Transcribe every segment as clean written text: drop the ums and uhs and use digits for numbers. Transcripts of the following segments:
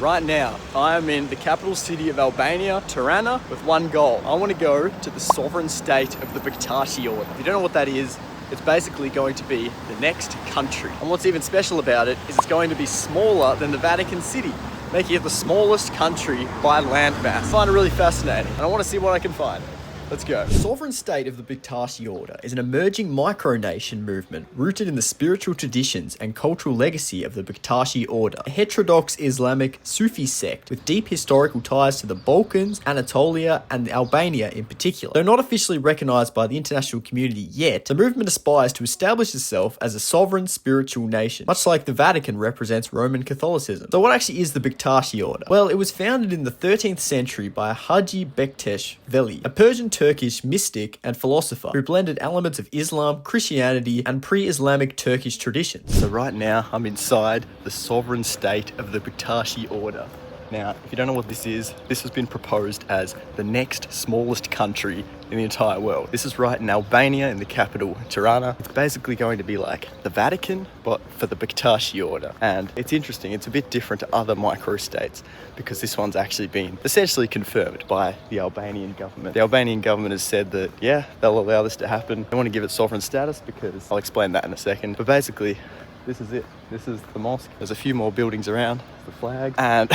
Right now, I am in the capital city of Albania, Tirana, with one goal. I want to go to the sovereign state of the Bektashi Order. If you don't know what that is, it's basically going to be the next country. And what's even special about it is it's going to be smaller than the Vatican City, making it the smallest country by land mass. I find it really fascinating, and I want to see what I can find. Let's go. The sovereign state of the Bektashi Order is an emerging micronation movement rooted in the spiritual traditions and cultural legacy of the Bektashi Order, a heterodox Islamic Sufi sect with deep historical ties to the Balkans, Anatolia, and Albania in particular. Though not officially recognized by the international community yet, the movement aspires to establish itself as a sovereign spiritual nation, much like the Vatican represents Roman Catholicism. So what actually is the Bektashi Order? Well, it was founded in the 13th century by Haji Bektash Veli, a Persian Turkish mystic and philosopher who blended elements of Islam, Christianity, and pre-Islamic Turkish traditions. So right now, I'm inside the sovereign state of the Bektashi Order. Now, if you don't know what this has been proposed as the next smallest country in the entire world. This is right in Albania, in the capital, Tirana. It's basically going to be like the Vatican, but for the Bektashi Order. And it's interesting, it's a bit different to other microstates because this one's actually been essentially confirmed by the Albanian government. The Albanian government has said that, yeah, they'll allow this to happen. They want to give it sovereign status because I'll explain that in a second. But basically, this is it. This is the mosque. There's a few more buildings around, the flag, and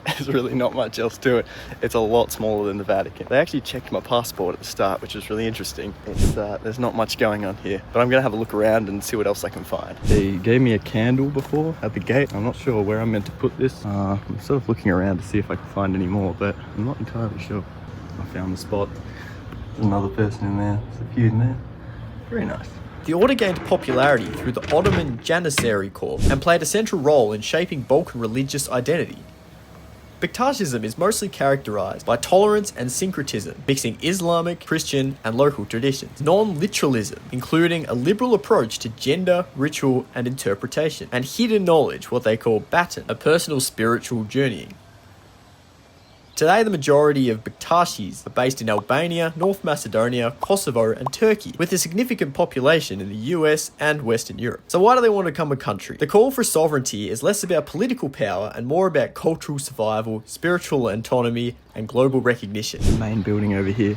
there's really not much else to it. It's a lot smaller than the Vatican. They actually checked my passport at the start, which was really interesting. There's not much going on here, but I'm gonna have a look around and see what else I can find. They gave me a candle before at the gate. I'm not sure where I'm meant to put this. I'm sort of looking around to see if I can find any more, but I'm not entirely sure. I found the spot. There's another person in there. There's a few in there. Very nice. The order gained popularity through the Ottoman Janissary Corps and played a central role in shaping Balkan religious identity. Bektashism is mostly characterized by tolerance and syncretism, mixing Islamic, Christian, and local traditions. Non-literalism, including a liberal approach to gender, ritual, and interpretation, and hidden knowledge, what they call batin, a personal spiritual journeying. Today, the majority of Bektashis are based in Albania, North Macedonia, Kosovo, and Turkey, with a significant population in the US and Western Europe. So why do they want to become a country? The call for sovereignty is less about political power and more about cultural survival, spiritual autonomy, and global recognition. The main building over here.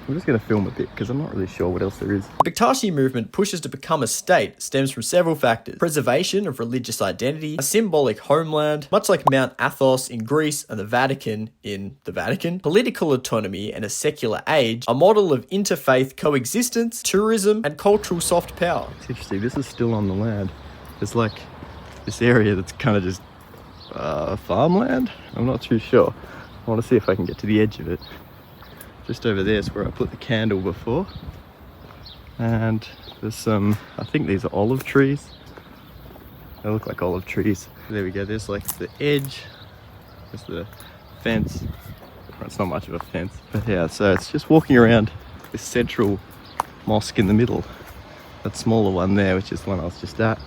I'm just going to film a bit because I'm not really sure what else there is. The Bektashi movement pushes to become a state stems from several factors. Preservation of religious identity, a symbolic homeland, much like Mount Athos in Greece and the Vatican in the Vatican, political autonomy and a secular age, a model of interfaith coexistence, tourism, and cultural soft power. It's interesting, this is still on the land. There's like this area that's kind of just farmland. I'm not too sure. I want to see if I can get to the edge of it. Just over there is where I put the candle before. And there's some, I think these are olive trees. They look like olive trees. There we go, there's like the edge. There's the fence. Well, it's not much of a fence, but yeah, so it's just walking around this central mosque in the middle. That smaller one there, which is the one I was just at.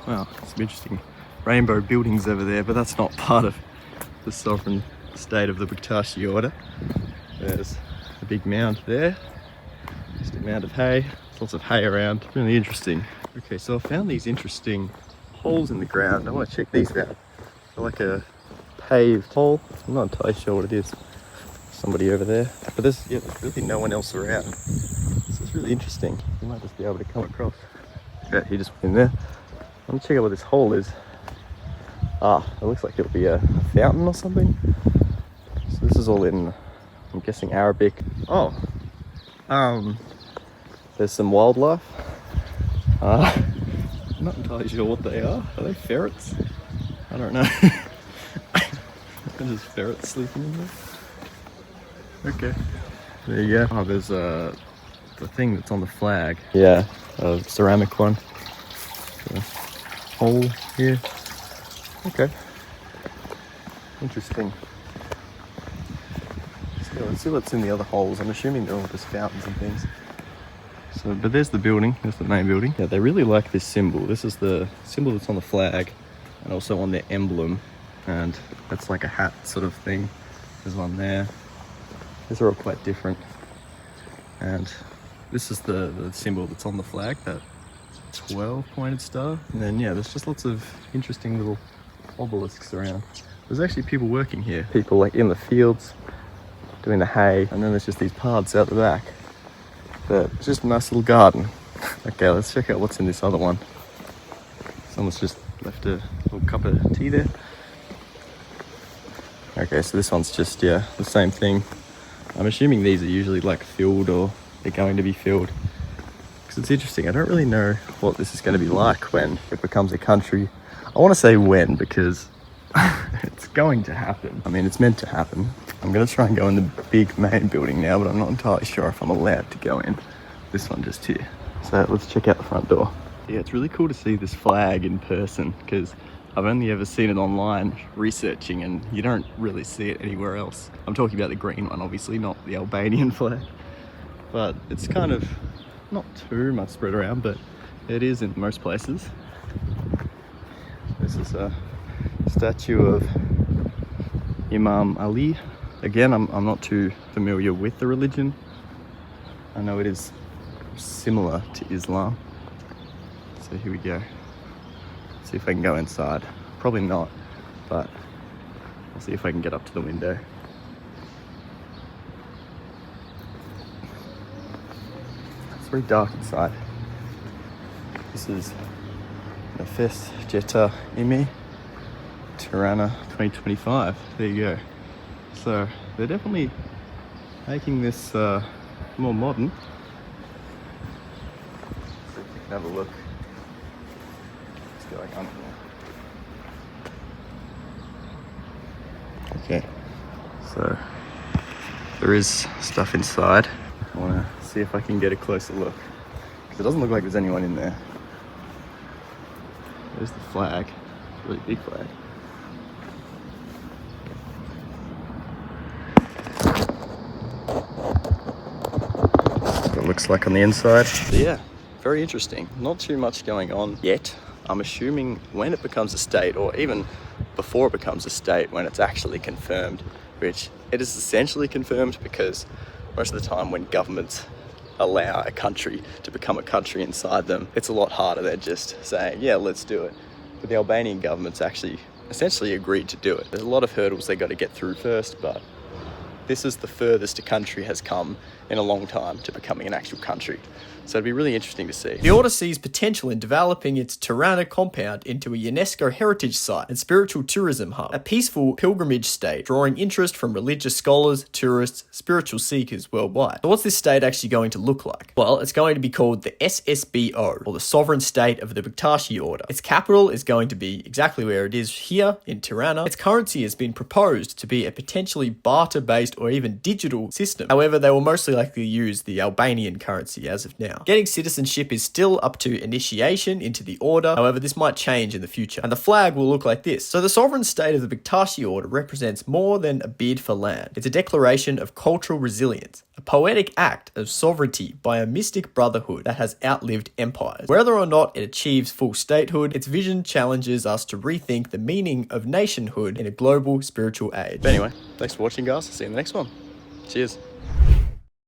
Wow, some interesting rainbow buildings over there, but that's not part of the sovereign state of the Bektashi Order. There's a big mound there, just a mound of hay. There's lots of hay around, really interesting. Okay, so I found these interesting holes in the ground. I want to check these out. They're like a paved hole. I'm not entirely sure what it is. Somebody over there, but there's really no one else around. This is really interesting. You might just be able to come across. Yeah, you just went in there. Let me check out what this hole is. It looks like it'll be a fountain or something. So this is all in, I'm guessing, Arabic. There's some wildlife. I'm not entirely sure what they are. Are they ferrets? I don't know. There's just ferrets sleeping in there. Okay. There you go. Oh, there's the thing that's on the flag. Yeah, a ceramic one. A hole here. Okay. Interesting. So let's see what's in the other holes. I'm assuming they're all just fountains and things. So, but there's the building. There's the main building. Yeah, they really like this symbol. This is the symbol that's on the flag and also on their emblem. And that's like a hat sort of thing. There's one there. These are all quite different. And this is the symbol that's on the flag, that 12 pointed star. And then yeah, there's just lots of interesting little obelisks around. There's actually people working here. People like in the fields, doing the hay, and then there's just these paths out the back. But it's just a nice little garden. Okay, let's check out what's in this other one. Someone's just left a little cup of tea there. Okay, so this one's just, yeah, the same thing. I'm assuming these are usually like filled, or they're going to be filled. Because it's interesting, I don't really know what this is going to be like when it becomes a country. I want to say when, because it's going to happen. I mean, it's meant to happen. I'm going to try and go in the big main building now, but I'm not entirely sure if I'm allowed to go in. This one just here. So let's check out the front door. Yeah, it's really cool to see this flag in person, because I've only ever seen it online researching, and you don't really see it anywhere else. I'm talking about the green one, obviously, not the Albanian flag. But it's kind of not too much spread around, but it is in most places. This is a statue of Imam Ali. Again, I'm not too familiar with the religion. I know it is similar to Islam. So here we go. See if I can go inside. Probably not, but I'll see if I can get up to the window. It's very dark inside. This is the Fest Jetta Imi Tirana 2025. There you go. So they're definitely making this more modern. So you can have a look. What's going on here? Okay, so there is stuff inside. I want to see if I can get a closer look, because it doesn't look like there's anyone in there. There's the flag, really big flag. That's what it looks like on the inside. But yeah, very interesting. Not too much going on yet. I'm assuming when it becomes a state, or even before it becomes a state, when it's actually confirmed, which it is essentially confirmed, because most of the time when governments allow a country to become a country inside them, it's a lot harder than just saying, yeah, let's do it. But the Albanian government's actually essentially agreed to do it. There's a lot of hurdles they got to get through first, but this is the furthest a country has come in a long time to becoming an actual country. So it'd be really interesting to see. The Order sees potential in developing its Tirana compound into a UNESCO heritage site and spiritual tourism hub, a peaceful pilgrimage state drawing interest from religious scholars, tourists, spiritual seekers worldwide. So what's this state actually going to look like? Well, it's going to be called the SSBO, or the Sovereign State of the Bektashi Order. Its capital is going to be exactly where it is here in Tirana. Its currency has been proposed to be a potentially barter-based or even digital system. However, they will mostly likely use the Albanian currency as of now. Getting citizenship is still up to initiation into the order, however this might change in the future. And the flag will look like this. So the sovereign state of the Bektashi Order represents more than a bid for land. It's a declaration of cultural resilience, a poetic act of sovereignty by a mystic brotherhood that has outlived empires. Whether or not it achieves full statehood, its vision challenges us to rethink the meaning of nationhood in a global spiritual age. But anyway, thanks for watching, guys. See you in the next one. Cheers.